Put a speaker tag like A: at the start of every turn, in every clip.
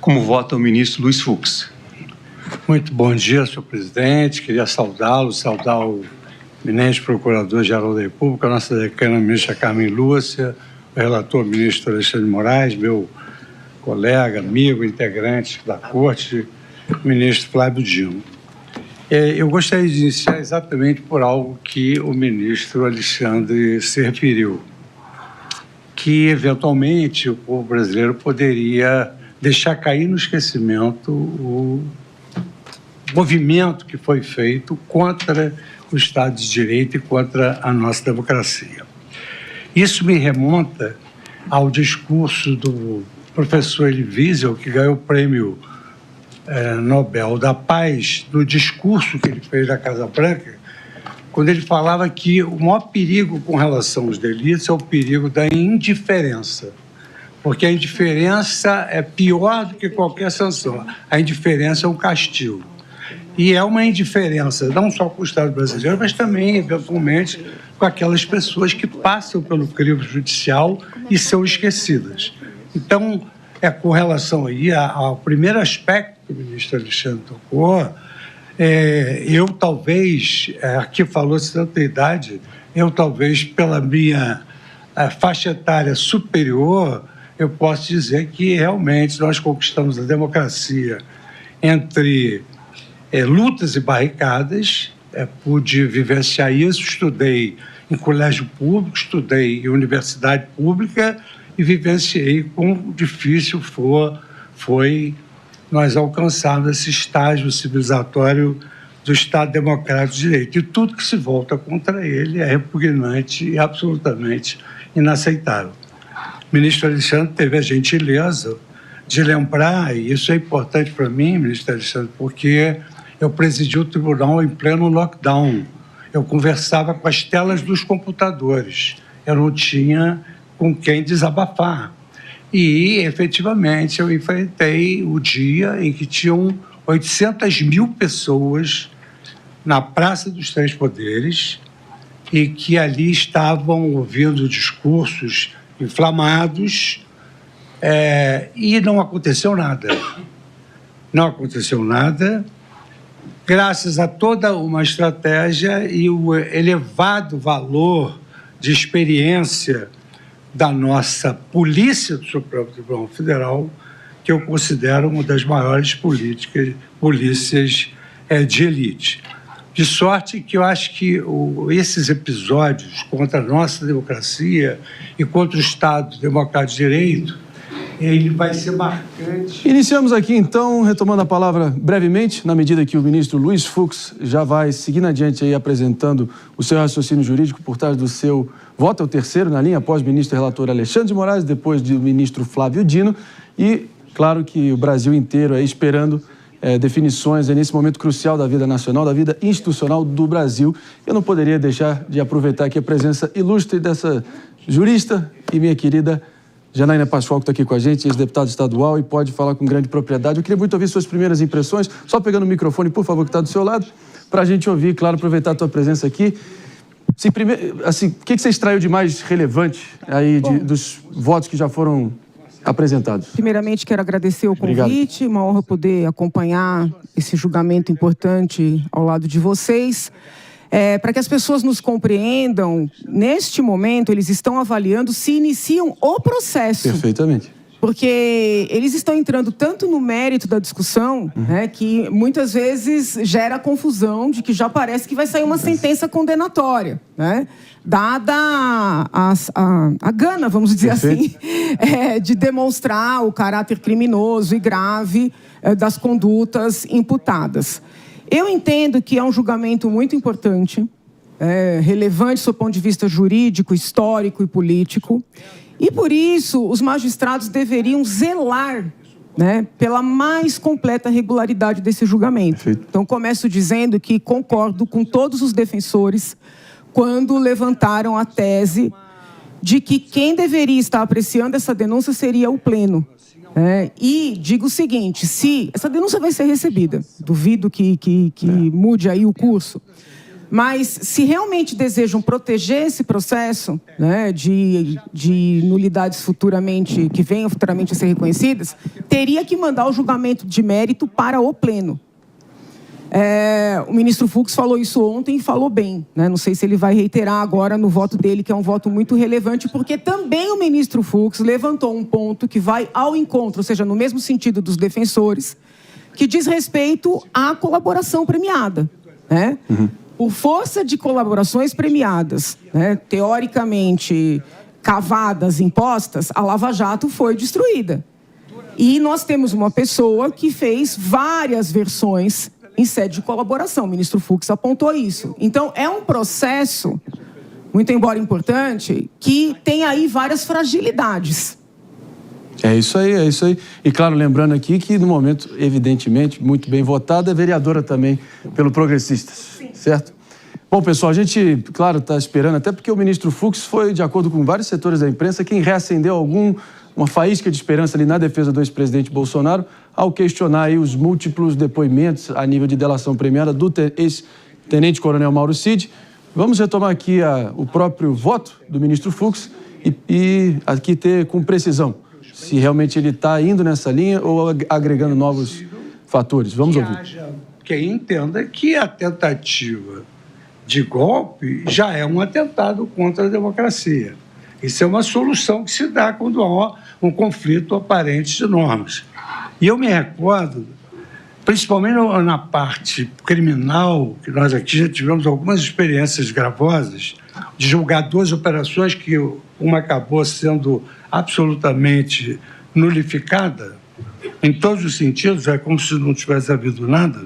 A: Como vota o ministro Luiz Fux?
B: Muito bom dia, senhor presidente. Queria saudar o eminente procurador-geral da República, a nossa decana ministra Carmen Lúcia, o relator ministro Alexandre de Moraes, meu colega, amigo, integrante da Corte, o ministro Flávio Dino. Eu gostaria de iniciar exatamente por algo que o ministro Alexandre se referiu, que, eventualmente, o povo brasileiro poderia deixar cair no esquecimento o movimento que foi feito contra o Estado de Direito e contra a nossa democracia. Isso me remonta ao discurso do professor Elie Wiesel, que ganhou o prêmio Nobel da Paz, no discurso que ele fez na Casa Branca, quando ele falava que o maior perigo com relação aos delitos é o perigo da indiferença, porque a indiferença é pior do que qualquer sanção. A indiferença é um castigo. E é uma indiferença não só com o Estado brasileiro, mas também, eventualmente, com aquelas pessoas que passam pelo crivo judicial e são esquecidas. Então, com relação aí ao primeiro aspecto que o ministro Alexandre tocou, eu talvez, aqui falou-se tanta idade, eu talvez, pela minha faixa etária superior, eu posso dizer que realmente nós conquistamos a democracia entre lutas e barricadas. Pude vivenciar isso, estudei em colégio público, estudei em universidade pública e vivenciei quão difícil foi nós alcançarmos esse estágio civilizatório do Estado Democrático de Direito. E tudo que se volta contra ele é repugnante e absolutamente inaceitável. O ministro Alexandre teve a gentileza de lembrar, e isso é importante para mim, ministro Alexandre, porque eu presidi o tribunal em pleno lockdown. Eu conversava com as telas dos computadores. Eu não tinha com quem desabafar. E, efetivamente, eu enfrentei o dia em que tinham 800 mil pessoas na Praça dos Três Poderes e que ali estavam ouvindo discursos inflamados e não aconteceu nada. Não aconteceu nada, graças a toda uma estratégia e o elevado valor de experiência da nossa Polícia do Supremo Tribunal Federal, que eu considero uma das maiores polícias de elite. De sorte que eu acho que esses episódios contra a nossa democracia e contra o Estado Democrático de Direito, ele vai ser marcante.
C: Iniciamos aqui, então, retomando a palavra brevemente, na medida que o ministro Luiz Fux já vai seguindo adiante aí apresentando o seu raciocínio jurídico por trás do seu voto, é o terceiro na linha, após o ministro relator Alexandre de Moraes, depois do ministro Flávio Dino, e claro que o Brasil inteiro aí esperando definições nesse momento crucial da vida nacional, da vida institucional do Brasil. Eu não poderia deixar de aproveitar aqui a presença ilustre dessa jurista e minha querida Janaína Pascoal, que está aqui com a gente, ex-deputada estadual, e pode falar com grande propriedade. Eu queria muito ouvir suas primeiras impressões, só pegando o microfone, por favor, que está do seu lado, para a gente ouvir, claro, aproveitar a tua presença aqui. O que você extraiu de mais relevante aí dos votos que já foram apresentados?
D: Primeiramente, quero agradecer o convite.
C: Obrigado.
D: Uma honra poder acompanhar esse julgamento importante ao lado de vocês. Para que as pessoas nos compreendam, neste momento, eles estão avaliando se iniciam o processo.
C: Perfeitamente.
D: Porque eles estão entrando tanto no mérito da discussão, que muitas vezes gera a confusão de que já parece que vai sair uma sentença condenatória, dada a gana, vamos dizer assim, de demonstrar o caráter criminoso e grave das condutas imputadas. Eu entendo que é um julgamento muito importante, relevante do ponto de vista jurídico, histórico e político, e por isso os magistrados deveriam zelar pela mais completa regularidade desse julgamento.
C: Perfeito.
D: Então, começo dizendo que concordo com todos os defensores quando levantaram a tese de que quem deveria estar apreciando essa denúncia seria o Pleno. E digo o seguinte, se essa denúncia vai ser recebida, duvido que mude aí o curso, Mas, se realmente desejam proteger esse processo, né, de nulidades futuramente, que venham futuramente a ser reconhecidas, teria que mandar o julgamento de mérito para o Pleno. O ministro Fux falou isso ontem e falou bem, né? Não sei se ele vai reiterar agora no voto dele, que é um voto muito relevante, porque também o ministro Fux levantou um ponto que vai ao encontro, ou seja, no mesmo sentido dos defensores, que diz respeito à colaboração premiada, né? Por força de colaborações premiadas, né, teoricamente cavadas, impostas, a Lava Jato foi destruída. E nós temos uma pessoa que fez várias versões em sede de colaboração. O ministro Fux apontou isso. Então, é um processo, muito embora importante, que tem aí várias fragilidades.
C: É isso aí, é isso aí. E, claro, lembrando aqui que, no momento, evidentemente, muito bem votada, é vereadora também pelo Progressistas, certo? Bom, pessoal, a gente, claro, está esperando, até porque o ministro Fux foi, de acordo com vários setores da imprensa, quem reacendeu uma faísca de esperança ali na defesa do ex-presidente Bolsonaro, ao questionar aí os múltiplos depoimentos a nível de delação premiada do ex-tenente-coronel Mauro Cid. Vamos retomar aqui o próprio voto do ministro Fux e aqui ter com precisão se realmente ele está indo nessa linha ou agregando novos fatores. Vamos ouvir.
B: Haja quem entenda que a tentativa de golpe já é um atentado contra a democracia. Isso é uma solução que se dá quando há um conflito aparente de normas. E eu me recordo, principalmente na parte criminal, que nós aqui já tivemos algumas experiências gravosas, de julgar duas operações que uma acabou sendo absolutamente nulificada, em todos os sentidos, é como se não tivesse havido nada,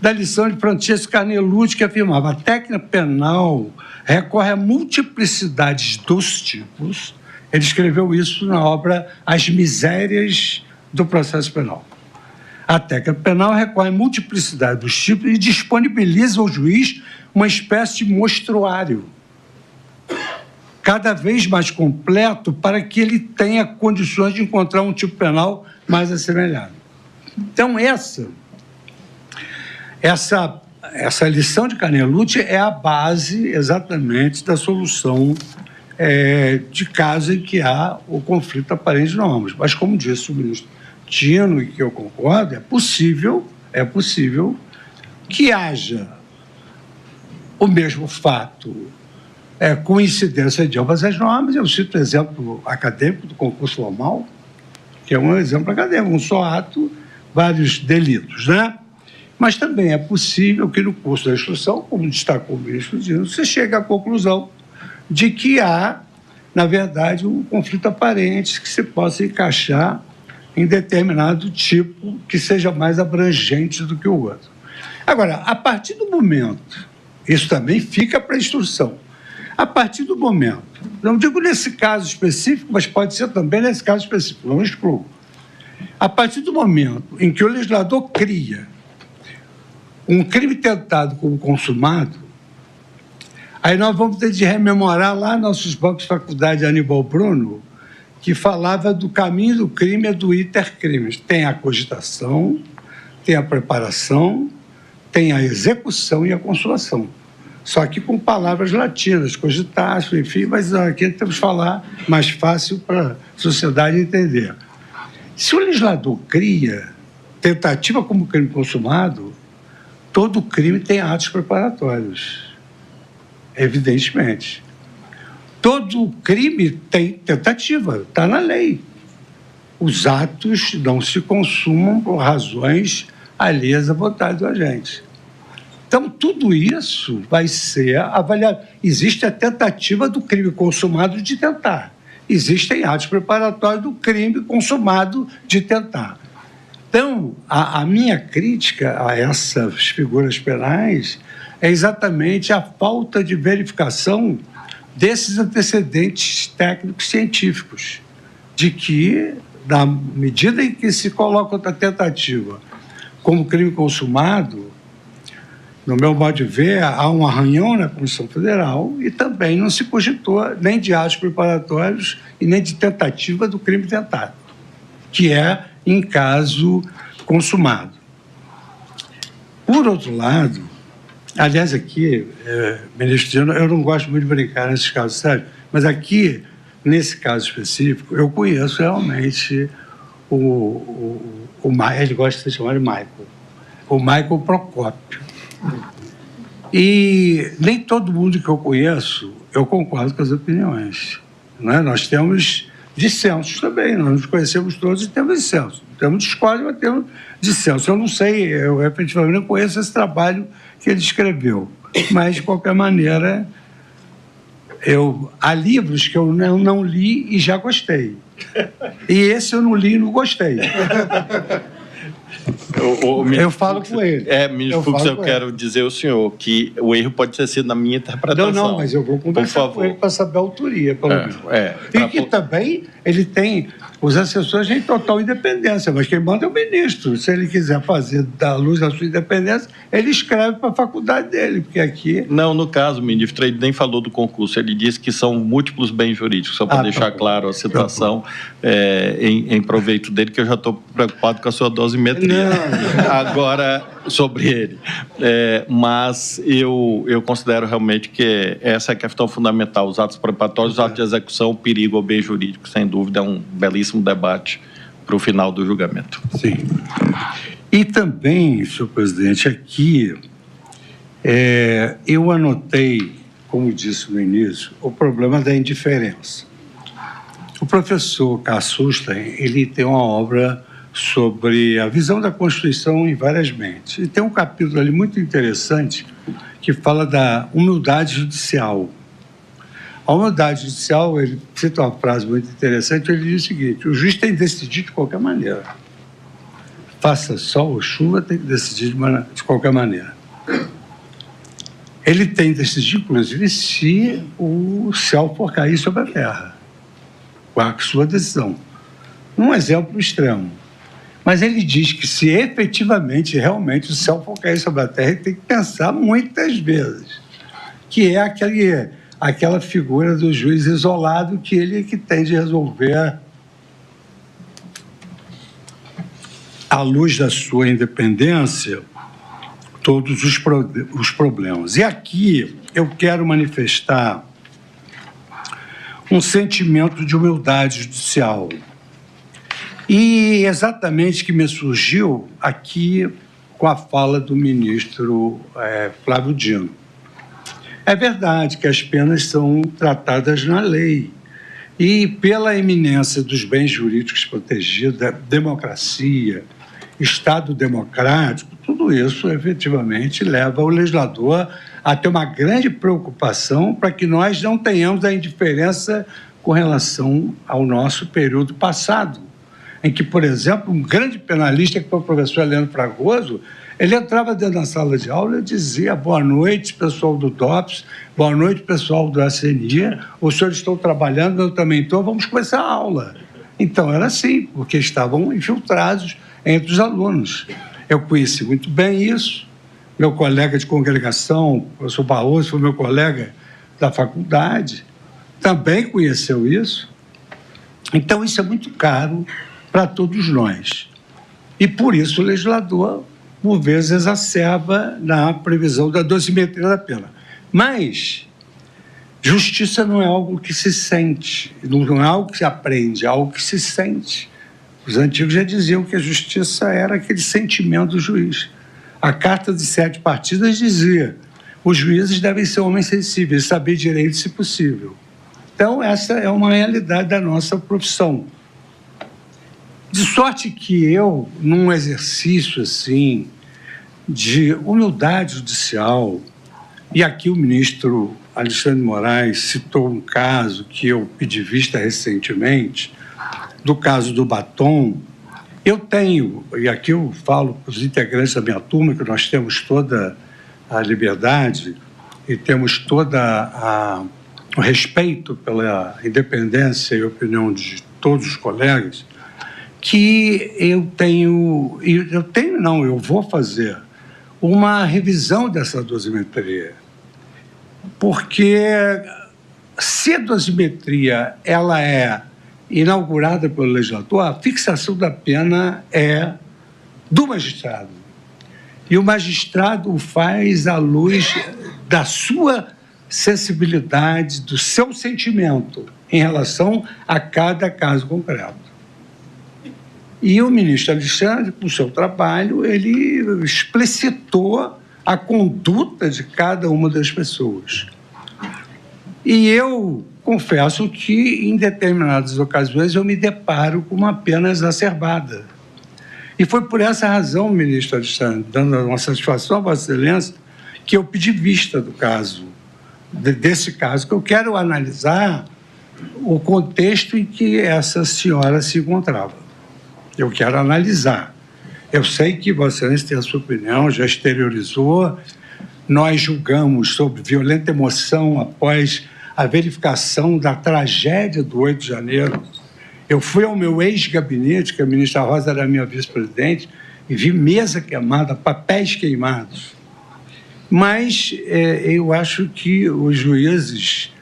B: da lição de Francesco Carnelucci, que afirmava: a técnica penal recorre a multiplicidades dos tipos. Ele escreveu isso na obra As Misérias do Processo Penal. A técnica penal recorre a multiplicidade dos tipos e disponibiliza ao juiz uma espécie de mostruário, cada vez mais completo, para que ele tenha condições de encontrar um tipo penal mais assemelhado. Então, essa lição de Carnelucci é a base, exatamente, da solução de casos em que há o conflito aparente de normas. Mas, como disse o ministro Tino, e que eu concordo, é possível que haja o mesmo fato com incidência de ambas as normas. Eu cito o exemplo acadêmico do concurso formal, que é um exemplo acadêmico, um só ato, vários delitos, né? Mas também é possível que, no curso da instrução, como destacou o ministro Dino, você chegue à conclusão de que há, na verdade, um conflito aparente que se possa encaixar em determinado tipo que seja mais abrangente do que o outro. Agora, a partir do momento, isso também fica para a instrução, a partir do momento, não digo nesse caso específico, mas pode ser também nesse caso específico, não excluo, a partir do momento em que o legislador cria um crime tentado como consumado, aí nós vamos ter de rememorar lá nossos bancos de faculdade de Aníbal Bruno, que falava do caminho do crime e do iter crimes. Tem a cogitação, tem a preparação, tem a execução e a consumação. Só que com palavras latinas, cogitatio, enfim, mas aqui temos que falar mais fácil para a sociedade entender. Se o legislador cria tentativa como crime consumado, todo crime tem atos preparatórios, evidentemente. Todo crime tem tentativa, está na lei. Os atos não se consumam por razões alheias à vontade do agente. Então, tudo isso vai ser avaliado. Existe a tentativa do crime consumado de tentar. Existem atos preparatórios do crime consumado de tentar. Então, a minha crítica a essas figuras penais é exatamente a falta de verificação desses antecedentes técnicos científicos, de que, na medida em que se coloca outra tentativa como crime consumado, no meu modo de ver, há um arranhão na Constituição Federal e também não se cogitou nem de atos preparatórios e nem de tentativa do crime tentado, que é em caso consumado. Por outro lado, Aliás, aqui, ministro Dino, eu não gosto muito de brincar nesses casos, sério, mas aqui, nesse caso específico, eu conheço realmente ele gosta de ser chamado de Michael, o Michael Procópio. E nem todo mundo que eu conheço, eu concordo com as opiniões. Né? Nós temos dissensos também, nós nos conhecemos todos e temos dissensos. Temos discórdia, mas temos dissensos. Eu não sei, eu efetivamente não conheço esse trabalho que ele escreveu, mas, de qualquer maneira, há livros que eu não li e já gostei. E esse eu não li e não gostei. Eu falo com ele.
E: Ministro Fux, eu quero dizer ao senhor que o erro pode ter sido na minha interpretação.
B: Não, mas eu vou conversar com ele para saber a autoria, pelo menos. E que também ele tem... Os assessores têm total independência, mas quem manda é o ministro. Se ele quiser fazer da luz da sua independência, ele escreve para a faculdade dele, porque aqui...
E: Não, no caso, ministro, ele nem falou do concurso, ele disse que são múltiplos bens jurídicos, só para deixar claro a situação em proveito dele, que eu já estou preocupado com a sua dosimetria. Agora, sobre ele. Mas eu considero realmente que essa é a questão fundamental, os atos preparatórios, os atos de execução, o perigo ao bem jurídico, sem dúvida, é um belíssimo debate para o final do julgamento.
B: Sim. E também, senhor presidente, aqui eu anotei, como disse no início, o problema da indiferença. O professor Kassusten, ele tem uma obra sobre a visão da Constituição em várias mentes. E tem um capítulo ali muito interessante que fala da humildade judicial. A humildade judicial, ele cita uma frase muito interessante, ele diz o seguinte: o juiz tem que decidir de qualquer maneira. Faça sol ou chuva, tem que decidir de qualquer maneira. Ele tem que decidir, inclusive, se o céu for cair sobre a terra. Qual a sua decisão? Um exemplo extremo. Mas ele diz que se efetivamente, realmente, o céu for cair sobre a terra, ele tem que pensar muitas vezes. Que é aquela figura do juiz isolado que ele é que tem de resolver, à luz da sua independência, todos os problemas. E aqui eu quero manifestar um sentimento de humildade judicial. E exatamente que me surgiu aqui com a fala do ministro Flávio Dino. É verdade que as penas são tratadas na lei e pela eminência dos bens jurídicos protegidos, da democracia, Estado democrático, tudo isso efetivamente leva o legislador a ter uma grande preocupação para que nós não tenhamos a indiferença com relação ao nosso período passado, em que, por exemplo, um grande penalista, que foi o professor Heleno Fragoso, ele entrava dentro da sala de aula e dizia: boa noite, pessoal do DOPS, boa noite, pessoal do SNI, os senhores estão trabalhando, eu também estou, vamos começar a aula. Então, era assim, porque estavam infiltrados entre os alunos. Eu conheci muito bem isso, meu colega de congregação, o professor Barroso, foi meu colega da faculdade, também conheceu isso. Então, isso é muito caro para todos nós. E, por isso, o legislador, por vezes, exacerba na previsão da dosimetria da pena. Mas justiça não é algo que se sente, não é algo que se aprende, é algo que se sente. Os antigos já diziam que a justiça era aquele sentimento do juiz. A Carta de 7 Partidas dizia: os juízes devem ser homens sensíveis, saber direito se possível. Então, essa é uma realidade da nossa profissão. De sorte que eu, num exercício assim de humildade judicial, e aqui o ministro Alexandre de Moraes citou um caso que eu pedi vista recentemente, do caso do batom, eu tenho, e aqui eu falo para os integrantes da minha turma, que nós temos toda a liberdade e temos toda o respeito pela independência e opinião de todos os colegas, que eu vou fazer uma revisão dessa dosimetria. Porque se a dosimetria ela é inaugurada pelo legislador, a fixação da pena é do magistrado. E o magistrado o faz à luz da sua sensibilidade, do seu sentimento em relação a cada caso concreto. E o ministro Alexandre, com o seu trabalho, ele explicitou a conduta de cada uma das pessoas. E eu confesso que, em determinadas ocasiões, eu me deparo com uma pena exacerbada. E foi por essa razão, ministro Alexandre, dando uma satisfação a Vossa Excelência, que eu pedi vista do caso, desse caso, que eu quero analisar o contexto em que essa senhora se encontrava. Eu quero analisar. Eu sei que Vossa Excelência tem a sua opinião, já exteriorizou. Nós julgamos sob violenta emoção após a verificação da tragédia do 8 de janeiro. Eu fui ao meu ex-gabinete, que a ministra Rosa era minha vice-presidente, e vi mesa queimada, papéis queimados. Mas eu acho que os juízes,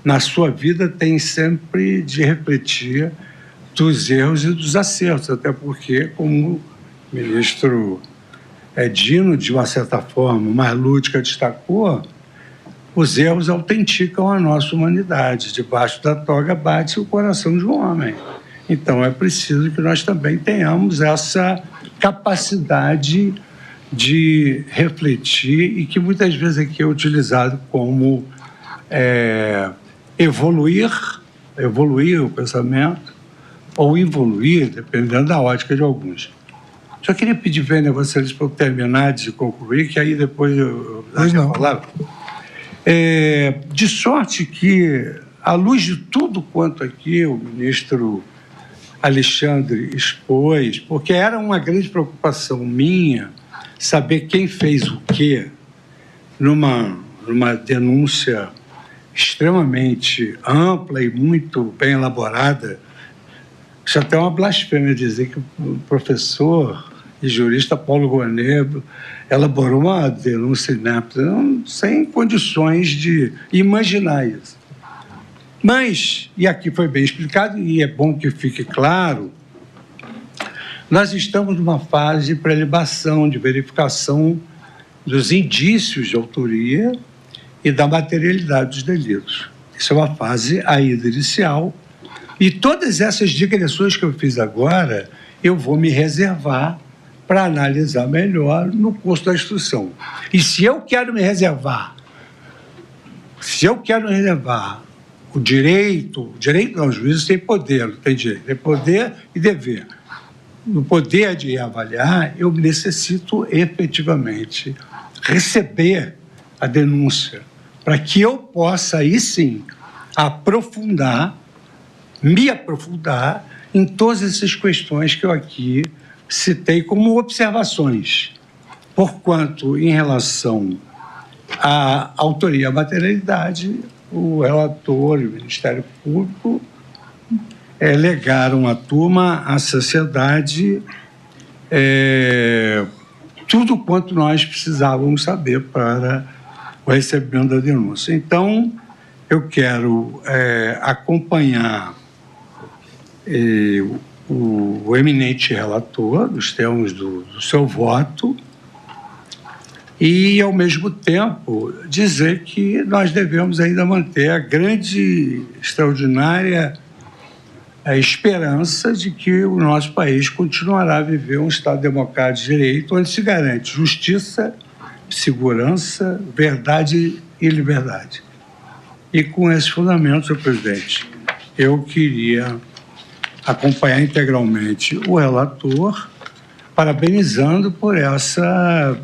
B: na sua vida, têm sempre de refletir dos erros e dos acertos, até porque, como o ministro Dino, de uma certa forma, mais lúdica, destacou, os erros autenticam a nossa humanidade. Debaixo da toga bate o coração de um homem. Então, é preciso que nós também tenhamos essa capacidade de refletir e que muitas vezes aqui é utilizado como evoluir o pensamento ou evoluir, dependendo da ótica de alguns. Só queria pedir, Vênia, vocês para eu terminar de concluir, que aí depois eu dou a palavra. De sorte que, à luz de tudo quanto aqui o ministro Alexandre expôs, porque era uma grande preocupação minha saber quem fez o quê numa denúncia extremamente ampla e muito bem elaborada. Isso até é uma blasfêmia dizer que o professor e jurista Paulo Gonet elaborou uma denúncia inepta, sem condições de imaginar isso. Mas, e aqui foi bem explicado, e é bom que fique claro, nós estamos numa fase de prelibação, de verificação dos indícios de autoria e da materialidade dos delitos. Isso é uma fase ainda inicial. E todas essas digressões que eu fiz agora, eu vou me reservar para analisar melhor no curso da instrução. E se eu quero me reservar, o direito não, os juízes têm poder, não tem direito, tem poder e dever. No poder de avaliar, eu necessito efetivamente receber a denúncia, para que eu possa, aí sim, me aprofundar em todas essas questões que eu aqui citei como observações. Porquanto, em relação à autoria e à materialidade, o relator e o Ministério Público legaram à turma, à sociedade, tudo quanto nós precisávamos saber para o recebimento da denúncia. Então, eu quero acompanhar o eminente relator, nos termos do seu voto, e, ao mesmo tempo, dizer que nós devemos ainda manter a grande, extraordinária esperança de que o nosso país continuará a viver um Estado democrático de direito, onde se garante justiça, segurança, verdade e liberdade. E com esses fundamentos, senhor presidente, eu queria acompanhar integralmente o relator, parabenizando por essa...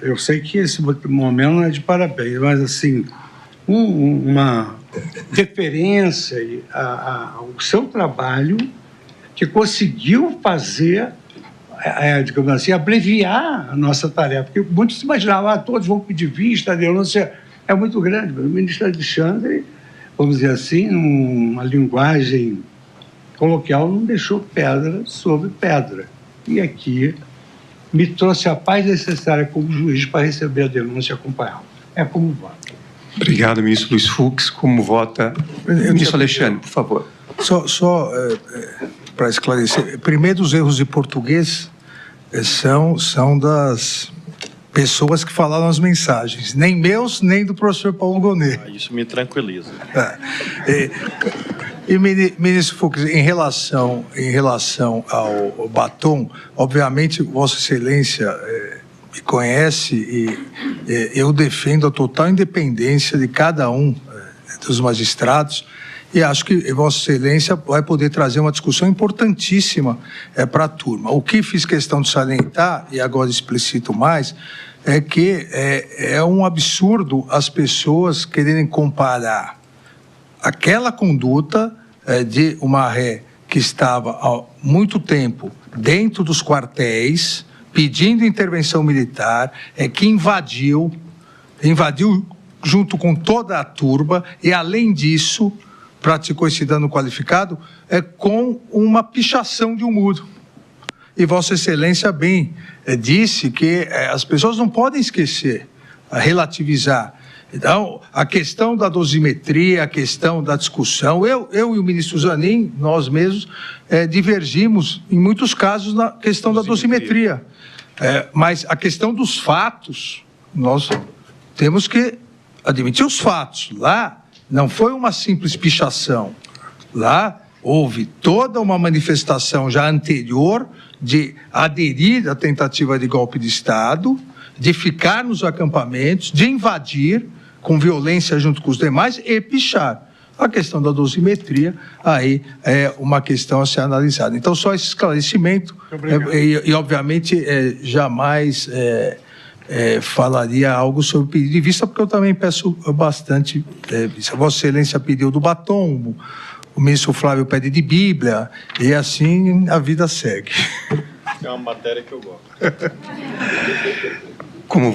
B: eu sei que esse momento não é de parabéns, mas, assim, uma deferência ao seu trabalho, que conseguiu fazer, digamos assim, abreviar a nossa tarefa. Porque muitos se imaginavam, todos vão pedir vista, a denúncia é muito grande. Mas o ministro Alexandre, vamos dizer assim, numa linguagem coloquial, não deixou pedra sobre pedra. E aqui me trouxe a paz necessária como juiz para receber a denúncia e acompanhá-la. É como vota.
A: Obrigado, ministro Luiz Fux. Como vota? Ministro Alexandre, por favor.
F: Só para esclarecer, primeiro, os erros de português são pessoas que falaram as mensagens, nem meus, nem do professor Paulo Gonet.
E: Isso me tranquiliza.
F: E, ministro Fux, em relação ao batom, obviamente, Vossa Excelência me conhece e eu defendo a total independência de cada um dos magistrados e acho que Vossa Excelência vai poder trazer uma discussão importantíssima para a turma. O que fiz questão de salientar, e agora explicito mais, é que é um absurdo as pessoas quererem comparar aquela conduta de uma ré que estava há muito tempo dentro dos quartéis, pedindo intervenção militar, que invadiu junto com toda a turba e, além disso, praticou esse dano qualificado com uma pichação de um muro. E Vossa Excelência bem disse que as pessoas não podem esquecer, relativizar. Então, a questão da dosimetria, a questão da discussão, eu e o ministro Zanin, nós mesmos, divergimos, em muitos casos, na questão da dosimetria. Mas a questão dos fatos, nós temos que admitir os fatos. Lá não foi uma simples pichação. Lá houve toda uma manifestação já anterior de aderir à tentativa de golpe de Estado, de ficar nos acampamentos, de invadir com violência junto com os demais e pichar. A questão da dosimetria, aí é uma questão a ser analisada. Então, só esse esclarecimento, e obviamente, jamais falaria algo sobre o pedido de vista, porque eu também peço bastante vista. Vossa Excelência pediu do batom, o ministro Flávio pede de Bíblia, e assim a vida segue.
E: É uma matéria que eu gosto.
A: Como